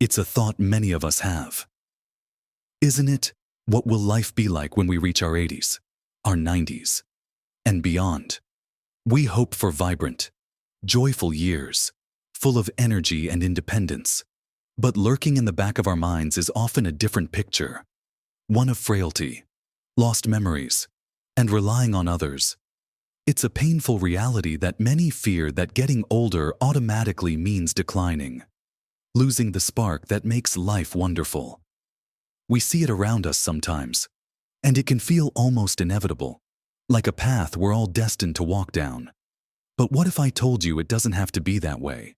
It's a thought many of us have. Isn't it? What will life be like when we reach our 80s, our 90s, and beyond? We hope for vibrant, joyful years, full of energy and independence. But lurking in the back of our minds is often a different picture. One of frailty, lost memories, and relying on others. It's a painful reality that many fear that getting older automatically means declining, losing the spark that makes life wonderful. We see it around us sometimes, and it can feel almost inevitable, like a path we're all destined to walk down. But what if I told you it doesn't have to be that way?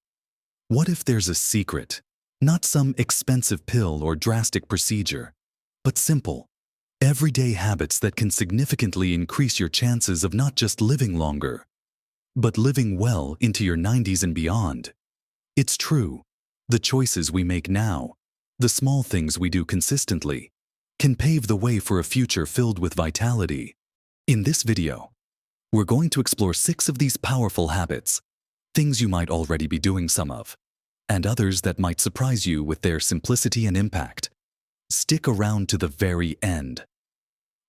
What if there's a secret, not some expensive pill or drastic procedure, but simple, everyday habits that can significantly increase your chances of not just living longer, but living well into your 90s and beyond? It's true, the choices we make now, the small things we do consistently, can pave the way for a future filled with vitality. In this video, we're going to explore 6 of these powerful habits, things you might already be doing some of, and others that might surprise you with their simplicity and impact. Stick around to the very end,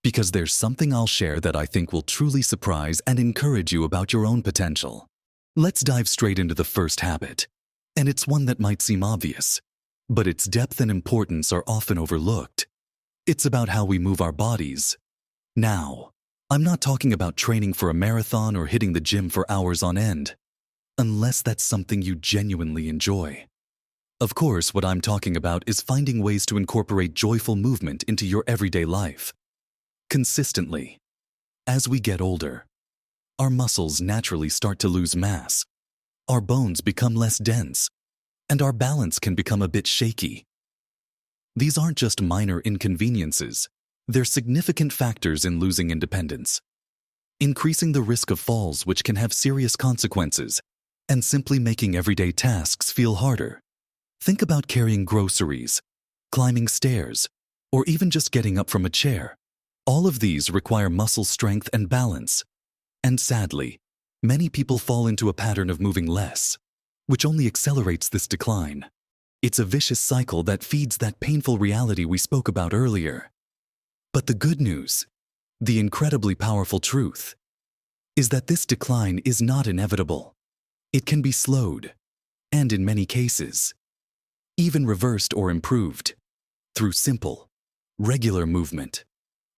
because there's something I'll share that I think will truly surprise and encourage you about your own potential. Let's dive straight into the first habit, and it's one that might seem obvious, but its depth and importance are often overlooked. It's about how we move our bodies. Now, I'm not talking about training for a marathon or hitting the gym for hours on end, unless that's something you genuinely enjoy. Of course, what I'm talking about is finding ways to incorporate joyful movement into your everyday life, consistently. As we get older, our muscles naturally start to lose mass, our bones become less dense, and our balance can become a bit shaky. These aren't just minor inconveniences, they're significant factors in losing independence, increasing the risk of falls which can have serious consequences, and simply making everyday tasks feel harder. Think about carrying groceries, climbing stairs, or even just getting up from a chair. All of these require muscle strength and balance. And sadly, many people fall into a pattern of moving less, which only accelerates this decline. It's a vicious cycle that feeds that painful reality we spoke about earlier. But the good news, the incredibly powerful truth, is that this decline is not inevitable. It can be slowed, and in many cases, even reversed or improved, through simple, regular movement.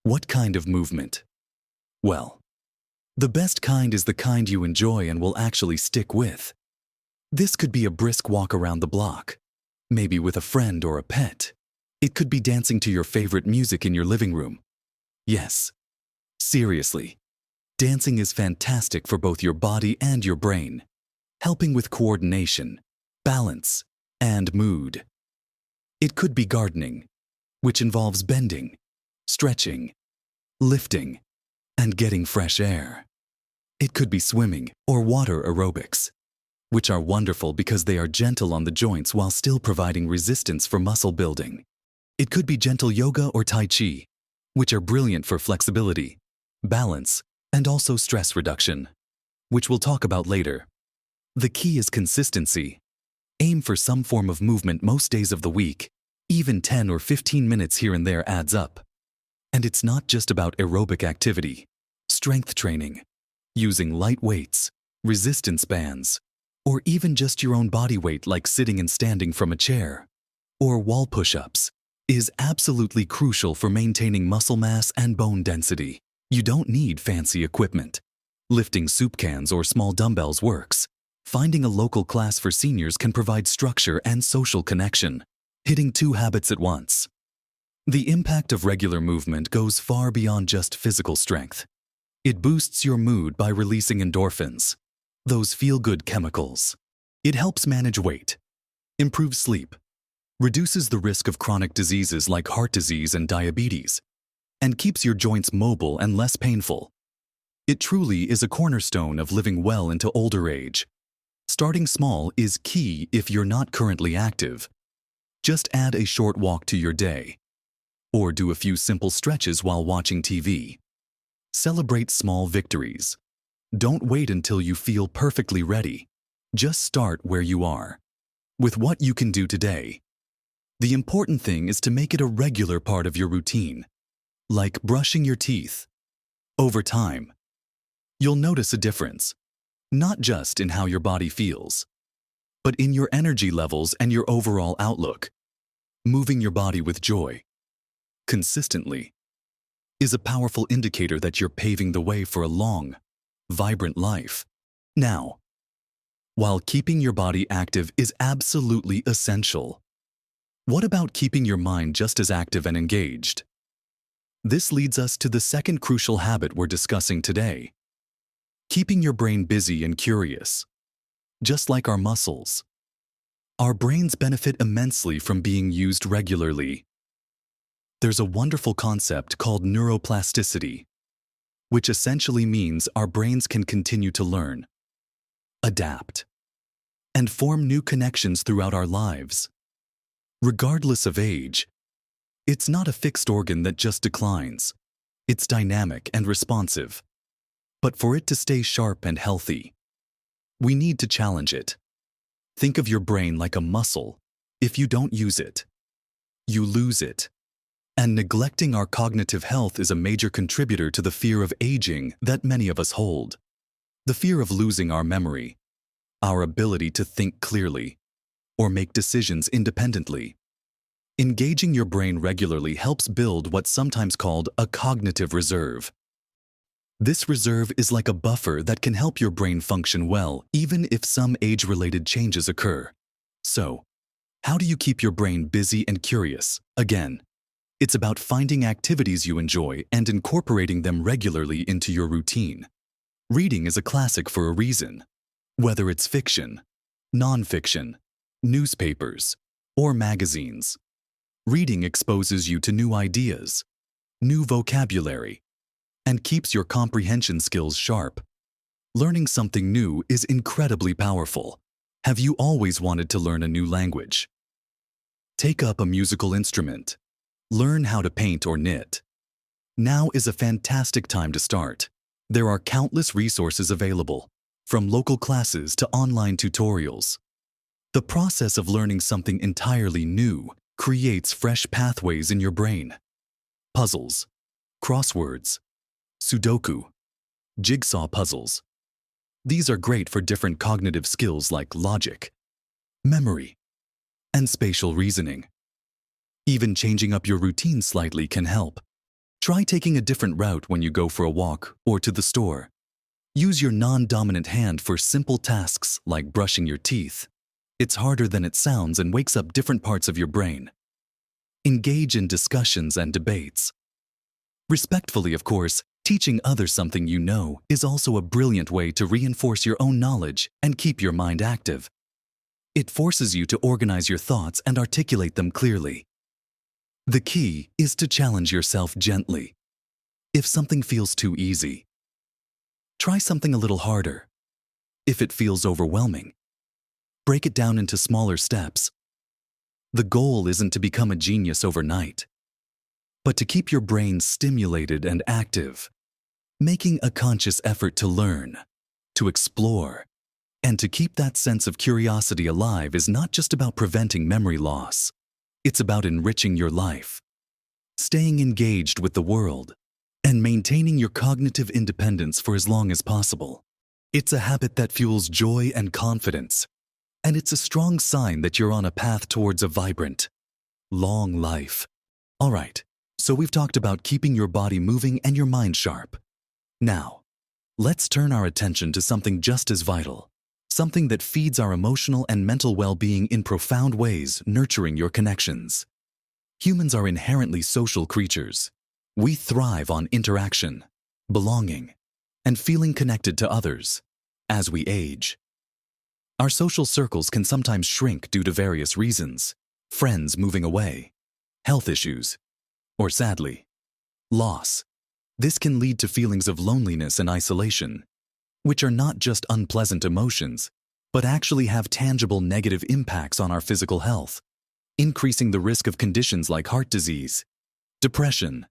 What kind of movement? Well, the best kind is the kind you enjoy and will actually stick with. This could be a brisk walk around the block, maybe with a friend or a pet. It could be dancing to your favorite music in your living room. Yes, seriously, dancing is fantastic for both your body and your brain, helping with coordination, balance, and mood. It could be gardening, which involves bending, stretching, lifting, and getting fresh air. It could be swimming or water aerobics, which are wonderful because they are gentle on the joints while still providing resistance for muscle building. It could be gentle yoga or Tai Chi, which are brilliant for flexibility, balance, and also stress reduction, which we'll talk about later. The key is consistency. Aim for some form of movement most days of the week. Even 10 or 15 minutes here and there adds up. And it's not just about aerobic activity, strength training, using light weights, resistance bands, or even just your own body weight like sitting and standing from a chair, or wall push-ups, is absolutely crucial for maintaining muscle mass and bone density. You don't need fancy equipment. Lifting soup cans or small dumbbells works. Finding a local class for seniors can provide structure and social connection, hitting 2 habits at once. The impact of regular movement goes far beyond just physical strength. It boosts your mood by releasing endorphins, those feel-good chemicals. It helps manage weight, improves sleep, reduces the risk of chronic diseases like heart disease and diabetes, and keeps your joints mobile and less painful. It truly is a cornerstone of living well into older age. Starting small is key if you're not currently active. Just add a short walk to your day, or do a few simple stretches while watching TV. Celebrate small victories. Don't wait until you feel perfectly ready. Just start where you are, with what you can do today. The important thing is to make it a regular part of your routine, like brushing your teeth. Over time, you'll notice a difference, not just in how your body feels, but in your energy levels and your overall outlook. Moving your body with joy, consistently, is a powerful indicator that you're paving the way for a long, vibrant life. Now, while keeping your body active is absolutely essential, what about keeping your mind just as active and engaged? This leads us to the second crucial habit we're discussing today: keeping your brain busy and curious. Just like our muscles, our brains benefit immensely from being used regularly. There's a wonderful concept called neuroplasticity, which essentially means our brains can continue to learn, adapt, and form new connections throughout our lives. Regardless of age, it's not a fixed organ that just declines. It's dynamic and responsive. But for it to stay sharp and healthy, we need to challenge it. Think of your brain like a muscle. If you don't use it, you lose it. And neglecting our cognitive health is a major contributor to the fear of aging that many of us hold. The fear of losing our memory, our ability to think clearly, or make decisions independently. Engaging your brain regularly helps build what's sometimes called a cognitive reserve. This reserve is like a buffer that can help your brain function well, even if some age-related changes occur. So, how do you keep your brain busy and curious? Again, it's about finding activities you enjoy and incorporating them regularly into your routine. Reading is a classic for a reason. Whether it's fiction, nonfiction, newspapers, or magazines, reading exposes you to new ideas, new vocabulary, and keeps your comprehension skills sharp. Learning something new is incredibly powerful. Have you always wanted to learn a new language? Take up a musical instrument. Learn how to paint or knit. Now is a fantastic time to start. There are countless resources available, from local classes to online tutorials. The process of learning something entirely new creates fresh pathways in your brain. Puzzles, crosswords, Sudoku, jigsaw puzzles. These are great for different cognitive skills like logic, memory, and spatial reasoning. Even changing up your routine slightly can help. Try taking a different route when you go for a walk or to the store. Use your non-dominant hand for simple tasks like brushing your teeth. It's harder than it sounds and wakes up different parts of your brain. Engage in discussions and debates. Respectfully, of course. Teaching others something you know is also a brilliant way to reinforce your own knowledge and keep your mind active. It forces you to organize your thoughts and articulate them clearly. The key is to challenge yourself gently. If something feels too easy, try something a little harder. If it feels overwhelming, break it down into smaller steps. The goal isn't to become a genius overnight, but to keep your brain stimulated and active. Making a conscious effort to learn, to explore, and to keep that sense of curiosity alive is not just about preventing memory loss. It's about enriching your life, staying engaged with the world, and maintaining your cognitive independence for as long as possible. It's a habit that fuels joy and confidence, and it's a strong sign that you're on a path towards a vibrant, long life. All right, so we've talked about keeping your body moving and your mind sharp. Now, let's turn our attention to something just as vital, something that feeds our emotional and mental well-being in profound ways, nurturing your connections. Humans are inherently social creatures. We thrive on interaction, belonging, and feeling connected to others. As we age, our social circles can sometimes shrink due to various reasons: friends moving away, health issues, or sadly, loss. This can lead to feelings of loneliness and isolation, which are not just unpleasant emotions, but actually have tangible negative impacts on our physical health, increasing the risk of conditions like heart disease, depression,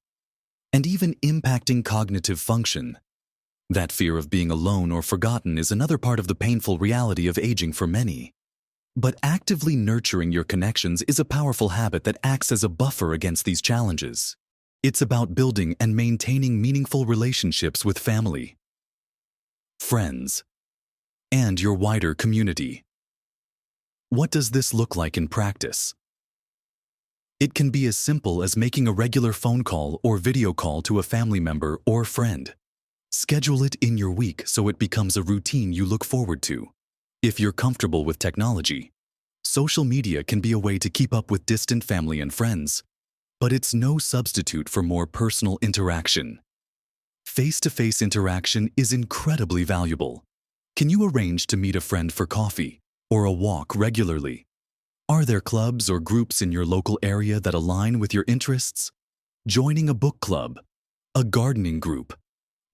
and even impacting cognitive function. That fear of being alone or forgotten is another part of the painful reality of aging for many. But actively nurturing your connections is a powerful habit that acts as a buffer against these challenges. It's about building and maintaining meaningful relationships with family, friends, and your wider community. What does this look like in practice? It can be as simple as making a regular phone call or video call to a family member or friend. Schedule it in your week so it becomes a routine you look forward to. If you're comfortable with technology, social media can be a way to keep up with distant family and friends, but it's no substitute for more personal interaction. Face-to-face interaction is incredibly valuable. Can you arrange to meet a friend for coffee or a walk regularly? Are there clubs or groups in your local area that align with your interests? Joining a book club, a gardening group,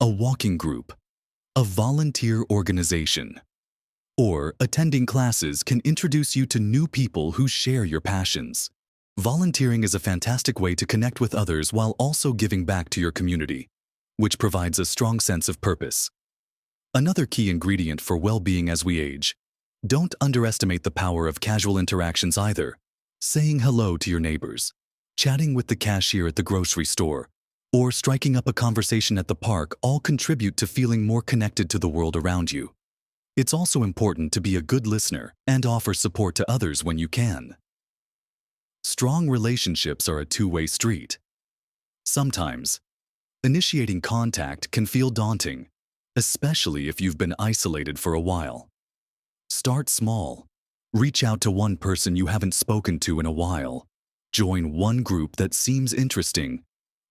a walking group, a volunteer organization, or attending classes can introduce you to new people who share your passions. Volunteering is a fantastic way to connect with others while also giving back to your community, which provides a strong sense of purpose. Another key ingredient for well-being as we age: don't underestimate the power of casual interactions either. Saying hello to your neighbors, chatting with the cashier at the grocery store, or striking up a conversation at the park all contribute to feeling more connected to the world around you. It's also important to be a good listener and offer support to others when you can. Strong relationships are a two-way street. Sometimes, initiating contact can feel daunting, especially if you've been isolated for a while. Start small. Reach out to one person you haven't spoken to in a while. Join one group that seems interesting.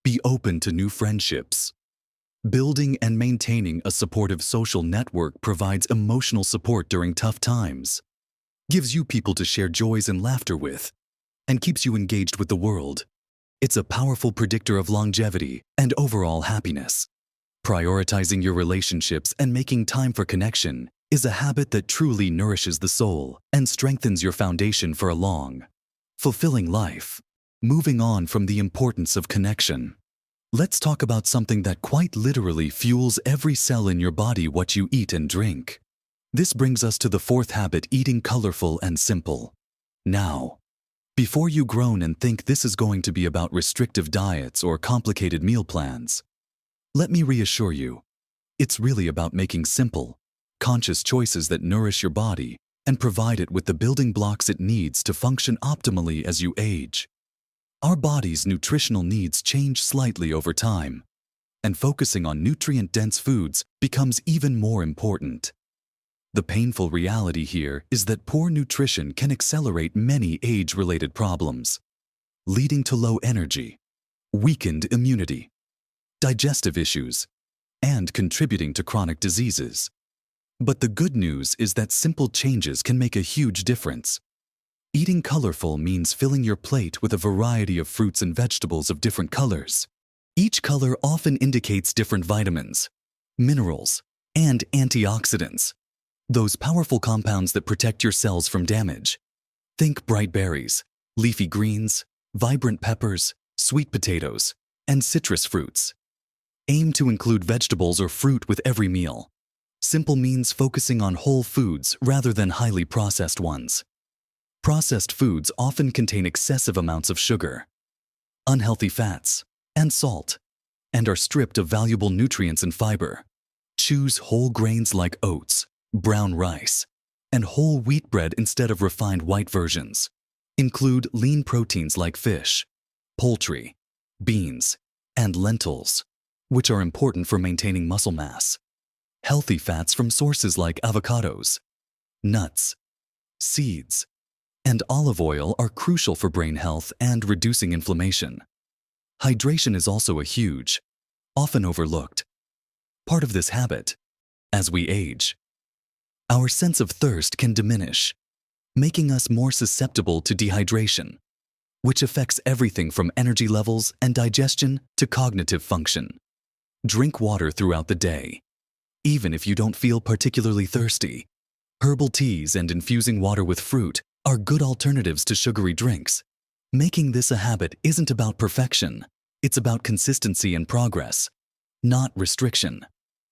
Be open to new friendships. Building and maintaining a supportive social network provides emotional support during tough times, gives you people to share joys and laughter with, and keeps you engaged with the world. It's a powerful predictor of longevity and overall happiness. Prioritizing your relationships and making time for connection is a habit that truly nourishes the soul and strengthens your foundation for a long, fulfilling life. Moving on from the importance of connection, let's talk about something that quite literally fuels every cell in your body: what you eat and drink. This brings us to the fourth habit: eating colorful and simple. Now, before you groan and think this is going to be about restrictive diets or complicated meal plans, let me reassure you, it's really about making simple, conscious choices that nourish your body and provide it with the building blocks it needs to function optimally as you age. Our body's nutritional needs change slightly over time, and focusing on nutrient-dense foods becomes even more important. The painful reality here is that poor nutrition can accelerate many age-related problems, leading to low energy, weakened immunity, digestive issues, and contributing to chronic diseases. But the good news is that simple changes can make a huge difference. Eating colorful means filling your plate with a variety of fruits and vegetables of different colors. Each color often indicates different vitamins, minerals, and antioxidants, those powerful compounds that protect your cells from damage. Think bright berries, leafy greens, vibrant peppers, sweet potatoes, and citrus fruits. Aim to include vegetables or fruit with every meal. Simple means focusing on whole foods rather than highly processed ones. Processed foods often contain excessive amounts of sugar, unhealthy fats, and salt, and are stripped of valuable nutrients and fiber. Choose whole grains like oats, brown rice, and whole wheat bread instead of refined white versions. Include lean proteins like fish, poultry, beans, and lentils, which are important for maintaining muscle mass. Healthy fats from sources like avocados, nuts, seeds, and olive oil are crucial for brain health and reducing inflammation. Hydration is also a huge, often overlooked, part of this habit. As we age, our sense of thirst can diminish, making us more susceptible to dehydration, which affects everything from energy levels and digestion to cognitive function. Drink water throughout the day, even if you don't feel particularly thirsty. Herbal teas and infusing water with fruit are good alternatives to sugary drinks. Making this a habit isn't about perfection. It's about consistency and progress, not restriction.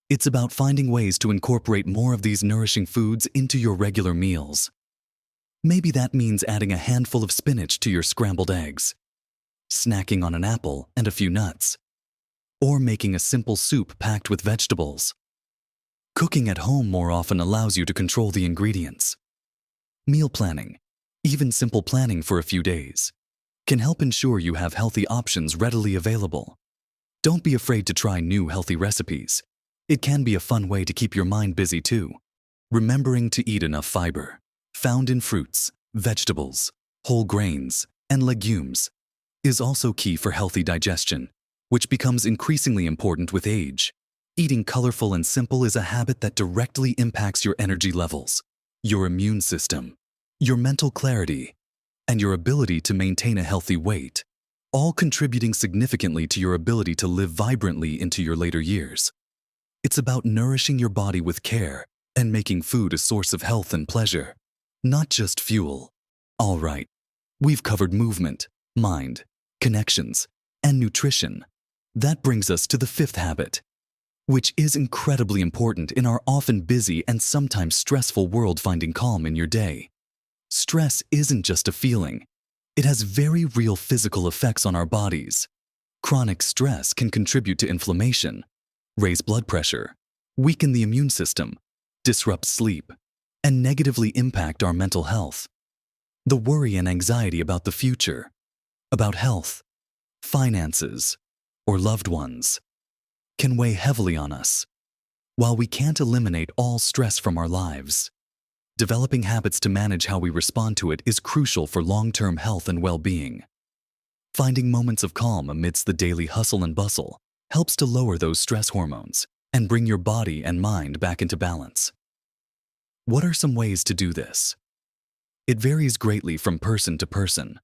It's about finding ways to incorporate more of these nourishing foods into your regular meals. Maybe that means adding a handful of spinach to your scrambled eggs, snacking on an apple and a few nuts, or making a simple soup packed with vegetables. Cooking at home more often allows you to control the ingredients. Meal planning, even simple planning for a few days, can help ensure you have healthy options readily available. Don't be afraid to try new healthy recipes. It can be a fun way to keep your mind busy too. Remembering to eat enough fiber, found in fruits, vegetables, whole grains, and legumes, is also key for healthy digestion, which becomes increasingly important with age. Eating colorful and simple is a habit that directly impacts your energy levels, your immune system, your mental clarity, and your ability to maintain a healthy weight, all contributing significantly to your ability to live vibrantly into your later years. It's about nourishing your body with care and making food a source of health and pleasure, not just fuel. All right, we've covered movement, mind, connections, and nutrition. That brings us to the fifth habit, which is incredibly important in our often busy and sometimes stressful world. Finding calm in your day. Stress isn't just a feeling. It has very real physical effects on our bodies. Chronic stress can contribute to inflammation, raise blood pressure, weaken the immune system, disrupt sleep, and negatively impact our mental health. The worry and anxiety about the future, about health, finances, or loved ones, can weigh heavily on us. While we can't eliminate all stress from our lives, developing habits to manage how we respond to it is crucial for long-term health and well-being. Finding moments of calm amidst the daily hustle and bustle helps to lower those stress hormones and bring your body and mind back into balance. What are some ways to do this? It varies greatly from person to person,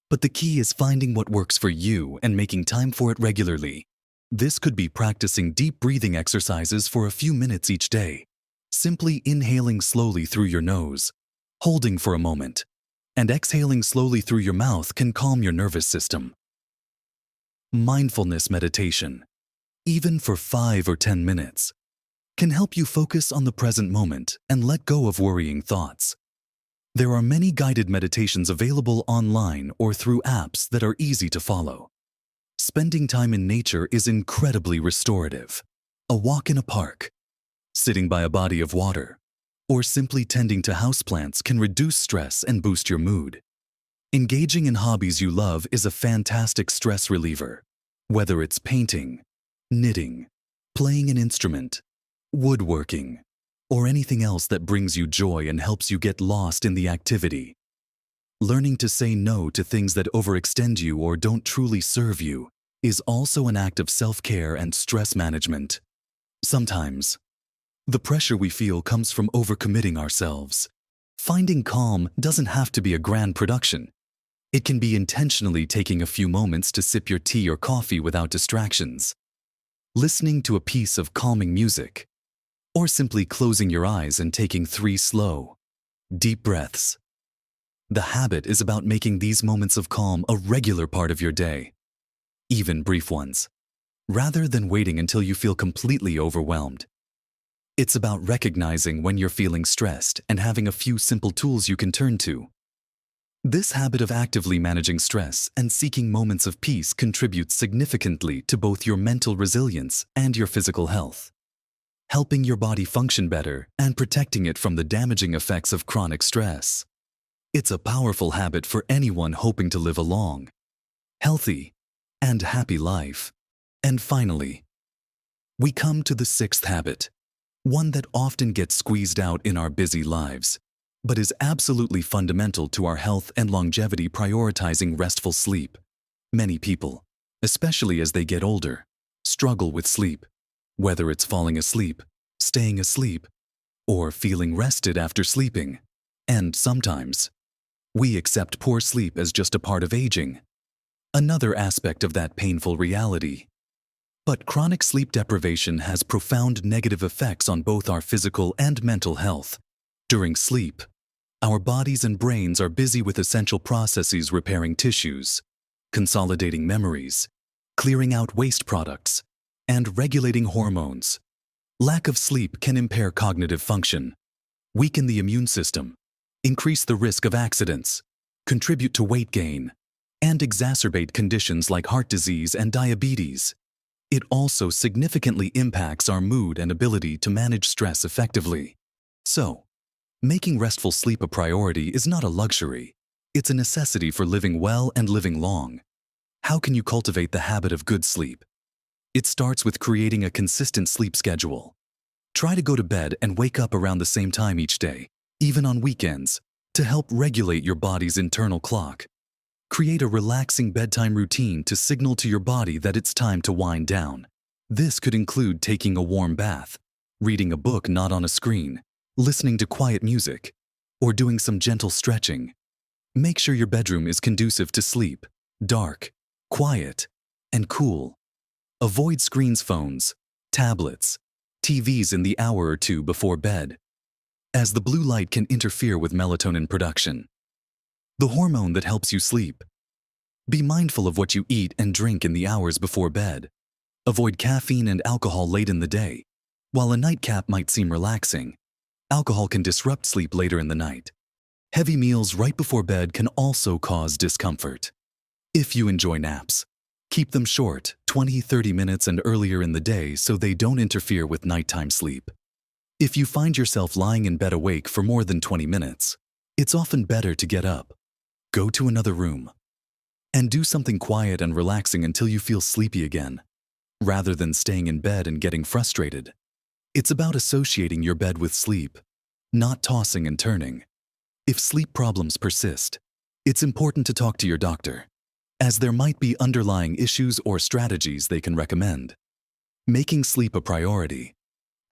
but the key is finding what works for you and making time for it regularly. This could be practicing deep breathing exercises for a few minutes each day, simply inhaling slowly through your nose, holding for a moment, and exhaling slowly through your mouth can calm your nervous system. Mindfulness meditation, even for 5 or 10 minutes, can help you focus on the present moment and let go of worrying thoughts. There are many guided meditations available online or through apps that are easy to follow. Spending time in nature is incredibly restorative. A walk in a park, sitting by a body of water, or simply tending to houseplants can reduce stress and boost your mood. Engaging in hobbies you love is a fantastic stress reliever, whether it's painting, knitting, playing an instrument, woodworking, or anything else that brings you joy and helps you get lost in the activity. Learning to say no to things that overextend you or don't truly serve you is also an act of self-care and stress management. Sometimes, the pressure we feel comes from overcommitting ourselves. Finding calm doesn't have to be a grand production. It can be intentionally taking a few moments to sip your tea or coffee without distractions, listening to a piece of calming music, or simply closing your eyes and taking 3 slow, deep breaths. The habit is about making these moments of calm a regular part of your day, even brief ones, rather than waiting until you feel completely overwhelmed. It's about recognizing when you're feeling stressed and having a few simple tools you can turn to. This habit of actively managing stress and seeking moments of peace contributes significantly to both your mental resilience and your physical health, helping your body function better and protecting it from the damaging effects of chronic stress. It's a powerful habit for anyone hoping to live a long, healthy, and happy life. And finally, we come to the 6th habit, one that often gets squeezed out in our busy lives, but is absolutely fundamental to our health and longevity: prioritizing restful sleep. Many people, especially as they get older, struggle with sleep, whether it's falling asleep, staying asleep, or feeling rested after sleeping. And sometimes, we accept poor sleep as just a part of aging, another aspect of that painful reality. But chronic sleep deprivation has profound negative effects on both our physical and mental health. During sleep, our bodies and brains are busy with essential processes: repairing tissues, consolidating memories, clearing out waste products, and regulating hormones. Lack of sleep can impair cognitive function, weaken the immune system, increase the risk of accidents, contribute to weight gain, and exacerbate conditions like heart disease and diabetes. It also significantly impacts our mood and ability to manage stress effectively. So, making restful sleep a priority is not a luxury. It's a necessity for living well and living long. How can you cultivate the habit of good sleep? It starts with creating a consistent sleep schedule. Try to go to bed and wake up around the same time each day, even on weekends, to help regulate your body's internal clock. Create a relaxing bedtime routine to signal to your body that it's time to wind down. This could include taking a warm bath, reading a book not on a screen, listening to quiet music, or doing some gentle stretching. Make sure your bedroom is conducive to sleep, dark, quiet, and cool. Avoid screens, phones, tablets, TVs in the hour or two before bed, as the blue light can interfere with melatonin production, the hormone that helps you sleep. Be mindful of what you eat and drink in the hours before bed. Avoid caffeine and alcohol late in the day. While a nightcap might seem relaxing, alcohol can disrupt sleep later in the night. Heavy meals right before bed can also cause discomfort. If you enjoy naps, keep them short, 20-30 minutes and earlier in the day so they don't interfere with nighttime sleep. If you find yourself lying in bed awake for more than 20 minutes, it's often better to get up, go to another room, and do something quiet and relaxing until you feel sleepy again, rather than staying in bed and getting frustrated. It's about associating your bed with sleep, not tossing and turning. If sleep problems persist, it's important to talk to your doctor, as there might be underlying issues or strategies they can recommend. Making sleep a priority,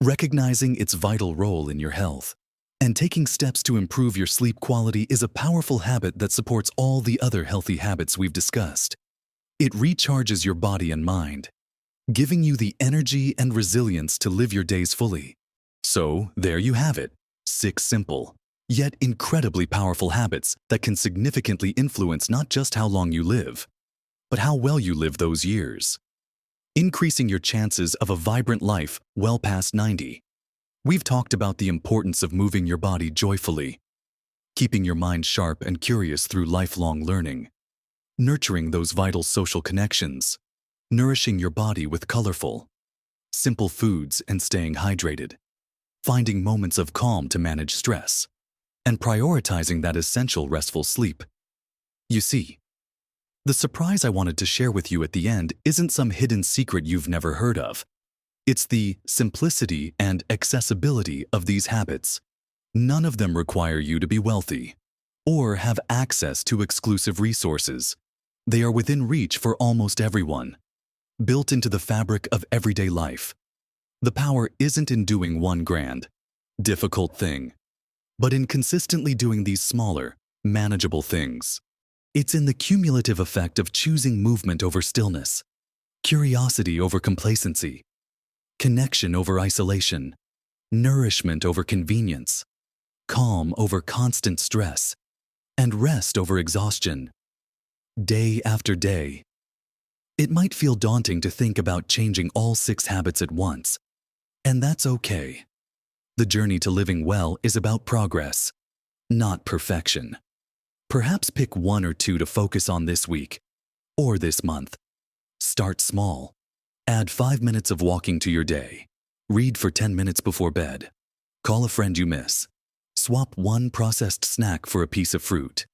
recognizing its vital role in your health, and taking steps to improve your sleep quality is a powerful habit that supports all the other healthy habits we've discussed. It recharges your body and mind, giving you the energy and resilience to live your days fully. So, there you have it, 6 simple, yet incredibly powerful habits that can significantly influence not just how long you live, but how well you live those years, increasing your chances of a vibrant life well past 90. We've talked about the importance of moving your body joyfully, keeping your mind sharp and curious through lifelong learning, nurturing those vital social connections, nourishing your body with colorful, simple foods and staying hydrated, finding moments of calm to manage stress, and prioritizing that essential restful sleep. You see, the surprise I wanted to share with you at the end isn't some hidden secret you've never heard of. It's the simplicity and accessibility of these habits. None of them require you to be wealthy or have access to exclusive resources. They are within reach for almost everyone, built into the fabric of everyday life. The power isn't in doing one grand, difficult thing, but in consistently doing these smaller, manageable things. It's in the cumulative effect of choosing movement over stillness, curiosity over complacency, connection over isolation, nourishment over convenience, calm over constant stress, and rest over exhaustion. Day after day. It might feel daunting to think about changing all 6 habits at once, and that's okay. The journey to living well is about progress, not perfection. Perhaps pick 1 or 2 to focus on this week or this month. Start small. Add 5 minutes of walking to your day. Read for 10 minutes before bed. Call a friend you miss. Swap 1 processed snack for a piece of fruit.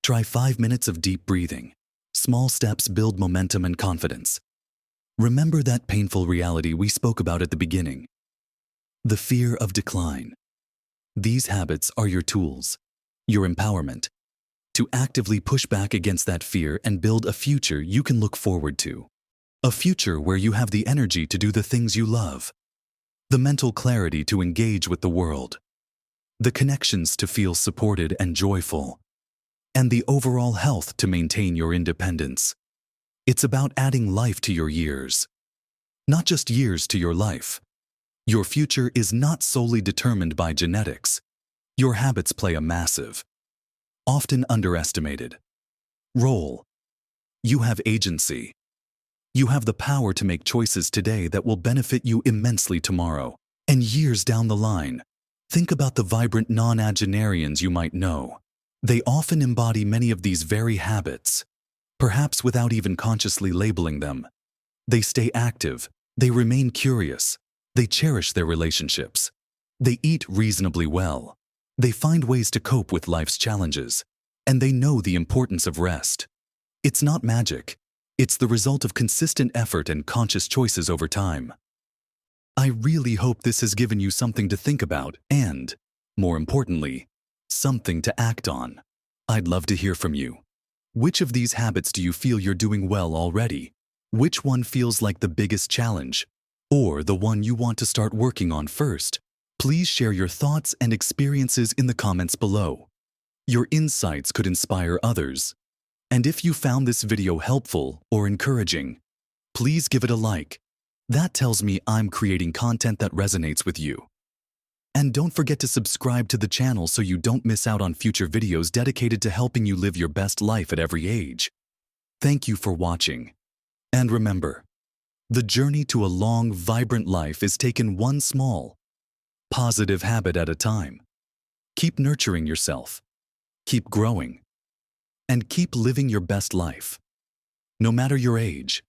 Try 5 minutes of deep breathing. Small steps build momentum and confidence. Remember that painful reality we spoke about at the beginning. The fear of decline. These habits are your tools, your empowerment, to actively push back against that fear and build a future you can look forward to. A future where you have the energy to do the things you love, the mental clarity to engage with the world, the connections to feel supported and joyful, and the overall health to maintain your independence. It's about adding life to your years, not just years to your life. Your future is not solely determined by genetics. Your habits play a massive, often underestimated, role. You have agency. You have the power to make choices today that will benefit you immensely tomorrow and years down the line. Think about the vibrant nonagenarians you might know. They often embody many of these very habits, perhaps without even consciously labeling them. They stay active, they remain curious, they cherish their relationships, they eat reasonably well, they find ways to cope with life's challenges, and they know the importance of rest. It's not magic, it's the result of consistent effort and conscious choices over time. I really hope this has given you something to think about and, more importantly, something to act on. I'd love to hear from you. Which of these habits do you feel you're doing well already? Which one feels like the biggest challenge? Or the one you want to start working on first? Please share your thoughts and experiences in the comments below. Your insights could inspire others. And if you found this video helpful or encouraging, please give it a like. That tells me I'm creating content that resonates with you. And don't forget to subscribe to the channel so you don't miss out on future videos dedicated to helping you live your best life at every age. Thank you for watching. And remember, the journey to a long, vibrant life is taken one small, positive habit at a time. Keep nurturing yourself, keep growing, and keep living your best life. No matter your age,